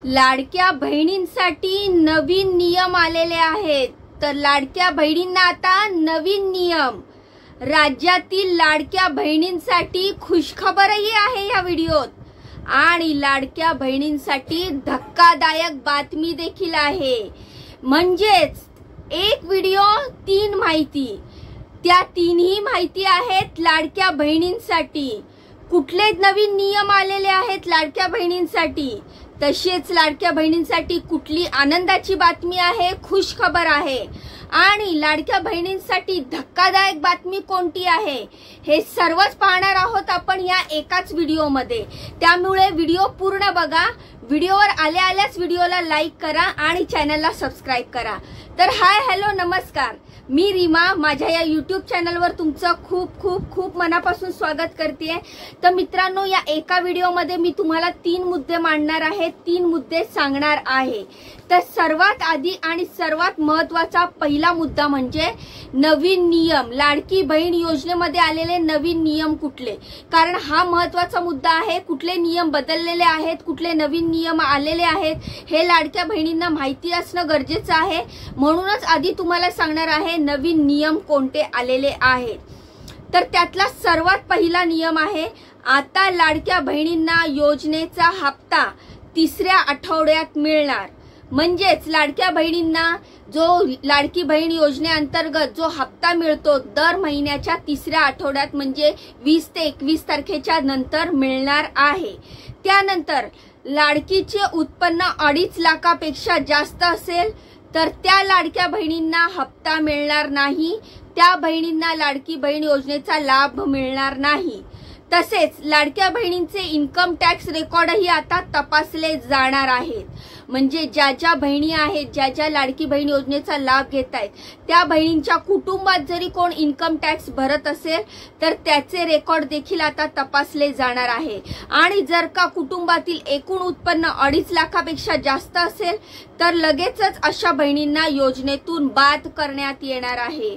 लाडक्या बहिणींसाठी नवीन नियम आलेले आहेत। तर लाडक्या बहिणींना आता नवीन नियम, राज्यातील लाडक्या बहिणींसाठी खुशखबरही आहे या व्हिडिओत आणि लाडक्या बहिणींसाठी धक्कादायक बातमी देखील आहे। म्हणजेच एक व्हिडिओ तीन माहिती, त्या तीनही माहिती आहेत लाडक्या बहिणींसाठी। कुठले नवीन नियम आलेले आहेत लाडक्या बहिणींसाठी, तसेच लाडक्या बहिणींसाठी कुठली आनंदाची बातमी आहे, खुश खबर आहे आणि लाडक्या बहिणींसाठी धक्कादायक बातमी कोणती आहे, हे सर्वच पाहणार आहोत आपण या एकाच व्हिडिओमध्ये। त्यामुळे व्हिडिओ पूर्ण बघा। व्हिडिओवर आल्याच व्हिडिओला लाईक करा आणि चॅनलला सबस्क्राइब करा। तर हाय हॅलो नमस्कार, मी रीमा, माझ्या या YouTube चॅनलवर तुमचं खूप खूप खूप मनापासून स्वागत करते। तर मित्रांनो, या एका व्हिडिओमध्ये मी तुम्हाला तीन मुद्दे मांडणार आहे, तीन मुद्दे सांगणार आहे। तर सर्वात आधी आणि सर्वात महत्त्वाचा पहिला मुद्दा म्हणजे नवीन नियम, लाडकी बहीण योजनेमध्ये आलेले नवीन नियम कुठले, कारण हा महत्त्वाचा मुद्दा आहे। कुठले नियम बदललेले आहेत, कुठले नवीन नियम आलेले आहेत, हे लाडक्या बहिणींना माहिती असणं गरजेचं आहे। म्हणूनच आधी तुम्हाला सांगणार आहे नवीन नियम कोणते आलेले आहेत। तर त्यातला सर्वात पहिला नियम आहे, आता लाडक्या बहिणींना योजनेचा हप्ता तिसऱ्या आठवड्यात मिळणार। म्हणजेच लाडक्या बहिणींना जो लाडकी बहीण योजनेअंतर्गत जो हप्ता मिळतो दर महिन्याच्या तिसऱ्या आठवड्यात, म्हणजे 20 ते 21 तारखेच्या नंतर मिळणार आहे। त्यानंतर लाडकीचे उत्पन्न 2.5 लाखापेक्षा जास्त असेल तर त्या लाडक्या बहिणींना हप्ता मिळणार नाही, त्या बहिणींना लाडकी बहीण योजनेचा लाभ मिळणार नाही। तसेच लाडक्या बहिणींचे इन्कम टॅक्स रेकॉर्डही आता तपासले जाणार आहेत। म्हणजे ज्या ज्या बहिणी आहेत, ज्या ज्या लाडकी बहीण योजनेचा लाभ घेत आहेत, त्या बहिणींच्या कुटुंबात जरी कोण इन्कम टॅक्स भरत असेल तर त्याचे रेकॉर्ड देखील आता तपासले जाणार आहे। आणि जर का कुटुंबातील एकूण उत्पन्न 2.5 लाखापेक्षा जास्त असेल तर लगेचच अशा बहिणींना योजनेतून बाद करण्यात येणार आहे।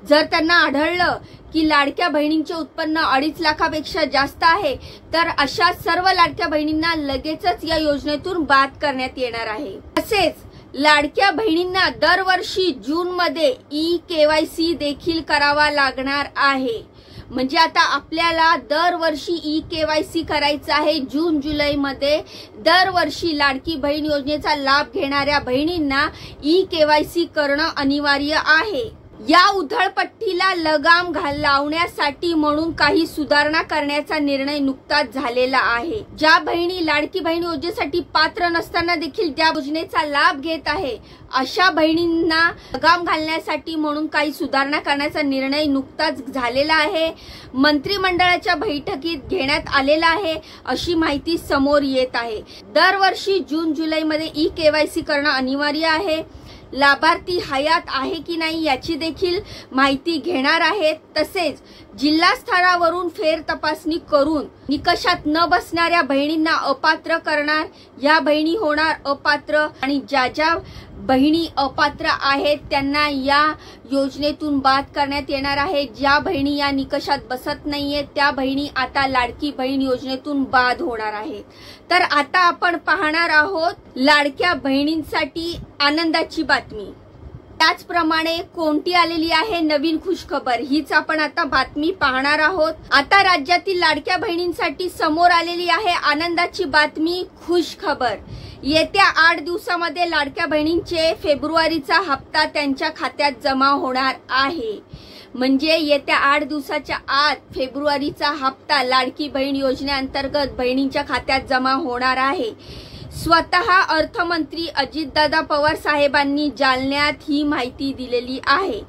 जर त्यांना आढळलं की लाडक्या बहिणींचे उत्पन्न 2.5 लाखापेक्षा जास्त आहे तर अशा सर्व लाडक्या बहिणींना लगेचच या योजनेतून बाद करण्यात येणार आहे। तसेच लाडक्या बहिणींना दरवर्षी जून मध्ये ई-केवायसी देखील करावा लागणार आहे। म्हणजे आता आपल्याला दरवर्षी ई-केवायसी करायचं आहे। जून जुलै मध्ये दरवर्षी लाडकी बहीण योजनेचा लाभ घेणाऱ्या बहिणींना ई-केवायसी करणं अनिवार्य आहे। या उधळपट्टीला लगाम लावण्यासाठी म्हणून काही सुधारणा करण्याचा निर्णय नुकताच झालेला आहे। ज्या बहिणी लाडकी बहीण योजनेसाठी पात्र नसताना देखील त्या योजनेचा लाभ घेत आहे, अशा बहिणींना लगाम घालण्यासाठी म्हणून काही सुधारणा करण्याचा निर्णय नुकताच झालेला आहे। मंत्रिमंडळाच्या बैठकीत घेण्यात आलेला आहे, अशी माहिती समोर येत आहे। दरवर्षी जून जुलै मध्ये ई-केवायसी करणं अनिवार्य आहे। लाभार्थी हयात आहे की नाही याची देखील माहिती घेणार आहेत। तसेच जिल्हा स्तरावरून फेर तपासणी करून निकषात न बसणाऱ्या बहिणींना अपात्र करणार, या बहिणी होणार अपात्र आणि ज्या ज्या बहिणी अपात्र आहेत त्यांना या योजनेतून बाद करण्यात येणार आहे। ज्या बहिणी या निकषात बसत नाहीये त्या बहिणी आता लाडकी बहीण योजनेतून बाद होणार आहेत। तर आता आपण पाहणार आहोत लाडक्या बहिणींसाठी आनंदाची बातमी। त्याचप्रमाणे कोणती आलेली आहे नवीन खुशखबर, हीच आपण आता बातमी पाहणार आहोत। आता राज्यातील लाडक्या बहिणींसाठी समोर आलेली आहे आनंदाची बातमी, खुश खबर। येत्या 8 दिवसामध्ये लाडक्या बहिणींचे फेब्रुवारीचा हप्ता त्यांच्या खात्यात जमा होणार आहे। म्हणजे येत्या 8 दिवसाच्या आत फेब्रुवारीचा हप्ता लाडकी बहीण योजनेअंतर्गत बहिणींच्या खात्यात जमा होणार आहे। स्वतः अर्थमंत्री अजितदादा पवार साहेबांनी जालन्यात ही माहिती दिलेली आहे।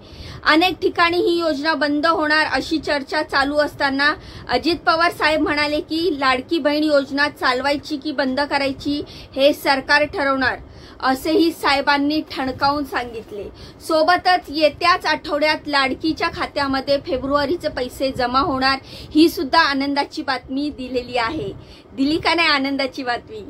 अनेक ठिकाणी ही योजना बंद होणार अशी चर्चा चालू असताना अजित पवार साहेब म्हणाले की लाडकी बहीण योजना चालवायची की बंद करायची हे सरकार ठरवणार, असेही साहेबांनी ठणकावून सांगितले। सोबतच येत्याच आठवड्यात लाडकीच्या खात्यामध्ये फेब्रुवारीचे पैसे जमा होणार, ही सुद्धा आनंदाची बातमी दिलेली आहे। दिली का नाही आनंदाची बातमी?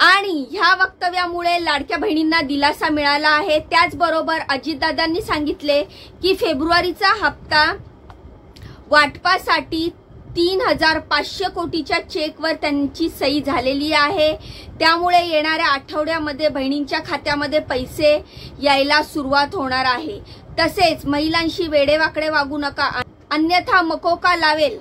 आणि ह्या वक्तव्यामुळे लाडक्या बहिणींना दिलासा मिळाला आहे। त्याचबरोबर अजितदादांनी सांगितले की फेब्रुवारीचा हप्ता वाटपासाठी 3,500 कोटीच्या चेकवर त्यांची सही झालेली आहे। त्यामुळे येणाऱ्या आठवड्यामध्ये बहिणींच्या खात्यामध्ये पैसे यायला सुरुवात होणार आहे। तसेच महिलांशी वेडेवाकडे वागू नका, अन्यथा मकोका लावेल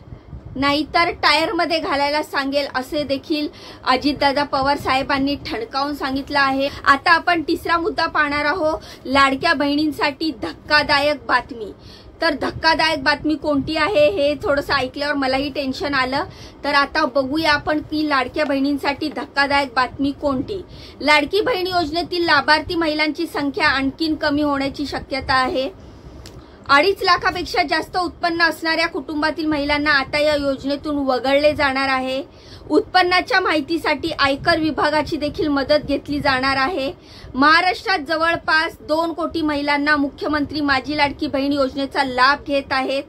नाहीतर टायरमध्ये घालायला सांगेल, असे देखील अजितदादा पवार साहेबांनी ठणकावून सांगितलं आहे। आता आपण तिसरा मुद्दा पाहणार आहोत, लाडक्या बहिणींसाठी धक्कादायक बातमी। तर धक्कादायक बातमी कोणती आहे हे थोडंसं ऐकल्यावर मलाही टेन्शन आलं। तर आता बघूया आपण की लाडक्या बहिणींसाठी धक्कादायक बातमी कोणती। लाडकी बहीण योजनेतील लाभार्थी महिलांची संख्या आणखीन कमी होण्याची शक्यता आहे। 2.5 लाखापेक्षा जास्त उत्पन्न असणाऱ्या कुटुंबातील महिलांना आता या योजनेतून वगळले जाणार आहे। उत्पन्नाच्या माहितीसाठी आयकर विभागाची देखील मदत घेतली जाणार आहे। महाराष्ट्रात जवळपास 2 कोटी महिलांना मुख्यमंत्री माझी लाडकी बहीण योजनेचा लाभ घेत आहेत।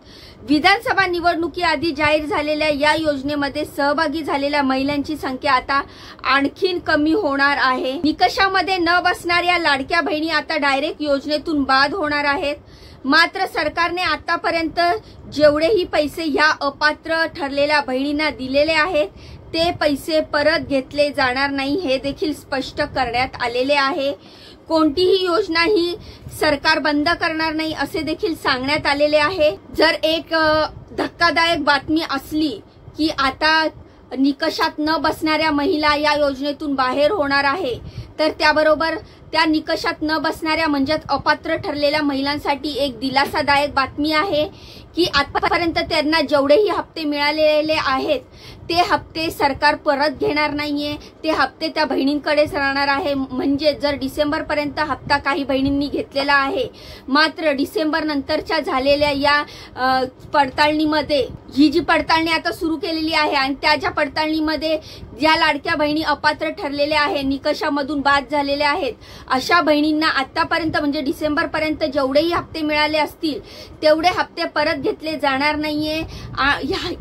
विधानसभा निवडणुकीआधी जाहीर झालेल्या या योजनेमध्ये सहभागी झालेल्या महिलांची संख्या आता आणखीन कमी होणार आहे। निकषामध्ये न बसणाऱ्या लाडक्या बहिणी आता डायरेक्ट योजनेतून बाद होणार आहेत। मात्र सरकारने आतापर्यंत जेवढेही पैसे ह्या अपात्र ठरलेल्या बहिणींना दिलेले आहेत ते पैसे परत घेतले जाणार नाही, हे देखील स्पष्ट करण्यात आलेले आहे। कोणतीही योजना ही सरकार बंद करणार नाही असे देखील सांगण्यात आलेले आहे। जर एक धक्कादायक बातमी असली की आता निकषात न बसणाऱ्या महिला या योजनेतून बाहेर होणार आहे, तर त्याबरोबर त्या निकषात न बसणाऱ्या म्हणजेच अपात्र ठरलेल्या महिलांसाठी एक दिलासादायक बातमी आहे की आतापर्यंत त्यांना जेवढेही हप्ते मिळालेले आहेत ते हप्ते सरकार परत घेणार नाहीये, ते हप्ते त्या बहिणींकडेच राहणार आहे। म्हणजे जर डिसेंबर पर्यंत हप्ता काही बहिणींनी घेतलेला आहे, मात्र डिसेंबर नंतरच्या झालेल्या या पडताळणीमध्ये ही जी पडताळणी आता सुरू केलेली आहे आणि त्याच्या पडताळणीमध्ये ज्या लाडक्या बहिणी अपात्र ठरलेल्या आहेत, निकषामधून बाद झालेल्या आहेत, अशा बहिणींना आतापर्यंत म्हणजे डिसेंबर पर्यंत जेवढेही हप्ते मिळाले असतील तेवढे हप्ते परत घेतले जाणार नाहीये।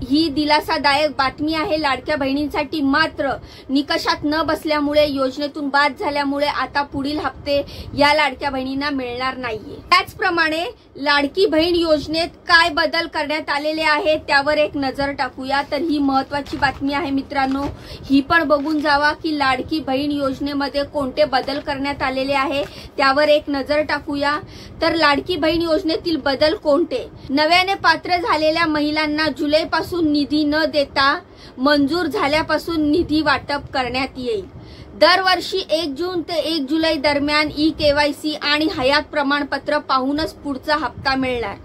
ही दिलासादायक बातमी आहे लाडक्या बहिणींसाठी। मात्र निकषात न बसल्यामुळे योजनेतून बाद झाल्यामुळे आता पुढील हप्ते या लाडक्या बहिणींना मिळणार नाहीये। त्याचप्रमाणे लाडकी बहीण योजनेत काय बदल करण्यात आलेले आहेत त्यावर एक नजर टाकूया। तर ही महत्त्वाची बातमी आहे मित्रांनो, ही पण बघून जावा की लाडकी बहीण योजनेमध्ये कोणते बदल करण्यात आलेले आहे त्यावर एक नजर टाकूया। तर लाडकी बहीण योजनेतील बदल कोणते? नव्याने पात्र झालेल्या महिलांना जुलैपासून निधी न देता मंजूर झाल्यापासून निधी वाटप करण्यात येईल। दरवर्षी 1 जून ते 1 जुलै दरम्यान ई-केवायसी आणि हयात प्रमाणपत्र पाहूनच पुढचा हप्ता मिळणार।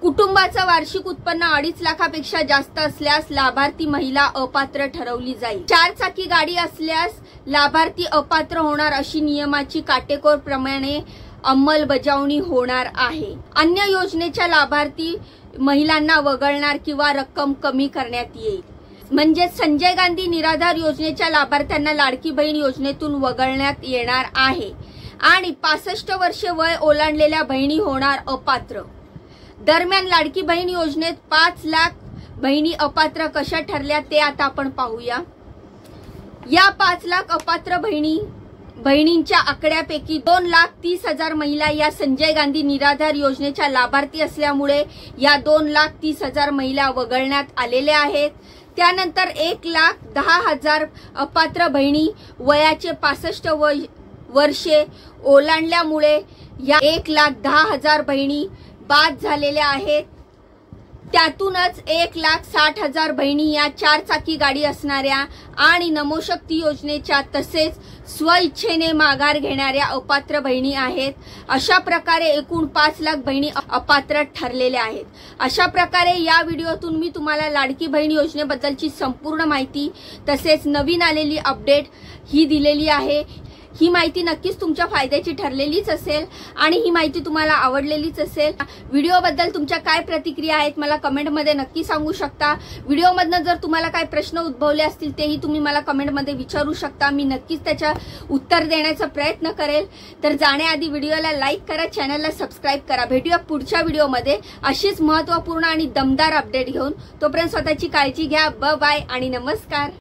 कुटुंबाचं वार्षिक उत्पन्न 2.5 लाखापेक्षा जास्त असल्यास लाभार्थी महिला अपात्र ठरवली जाईल। 4 चाकी गाडी असल्यास लाभार्थी अपात्र होणार अशी नियमाची काटेकोरप्रमाणे अंमलबजावणी होणार आहे। अन्य योजनेच्या लाभार्थी महिलांना वगळणार किंवा रक्कम कमी करण्यात येईल। म्हणजे संजय गांधी निराधार योजनेच्या लाभार्थ्यांना लाडकी बहीण योजनेतून वगळण्यात येणार आहे आणि 65 वर्षे वय ओलांडलेल्या बहिणी होणार अपात्र। दरम्यान लाडकी बहीण योजनेत 5 लाख बहिणी अपात्र कशा ठरल्या ते आता आपण पाहूया। या 5 लाख अपात्र बहिणींच्या आकड्यापैकी 2,30,000 महिला या संजय गांधी निराधार योजनेच्या लाभार्थी असल्यामुळे या 2,30,000 महिला वगळण्यात आलेल्या आहेत। त्यानंतर 1,10,000 अपात्र बहिणी वयाचे 65 वर्षे ओलांडल्यामुळे या 1,10,000 बहिणी बाद झालेल्या आहेत। त्यातूनच 1,60,000 बहिणी या 4 चाकी गाडी असणाऱ्या आणि नमोशक्ती योजनेच्या तसेच स्वइच्छेने माघार घेणाऱ्या अपात्र बहिणी आहेत। अशा प्रकारे एकूण 5 लाख बहिणी अपात्र ठरलेल्या आहेत। अशा प्रकारे या व्हिडिओतून मी तुम्हाला लाडकी बहीण योजनेबद्दलची संपूर्ण माहिती तसेच नवीन आलेली अपडेट ही दिलेली आहे। ही माहिती नक्कीच तुमच्या फायद्याची ठरलेलीच असेल आणि ही माहिती तुम्हाला आवडलेलीच असेल। व्हिडिओबद्दल तुमच्या काय प्रतिक्रिया आहेत मला कमेंटमध्ये नक्की सांगू शकता। व्हिडिओमधनं जर तुम्हाला काय प्रश्न उद्भवले असतील तेही तुम्ही मला कमेंटमध्ये विचारू शकता, मी नक्कीच त्याच्या उत्तर देण्याचा प्रयत्न करेल। तर जाण्याआधी व्हिडिओला लाईक करा, चॅनलला सबस्क्राईब करा। भेटूया पुढच्या व्हिडिओमध्ये अशीच महत्त्वपूर्ण आणि दमदार अपडेट घेऊन। तोपर्यंत स्वतःची काळजी घ्या। बाय आणि नमस्कार।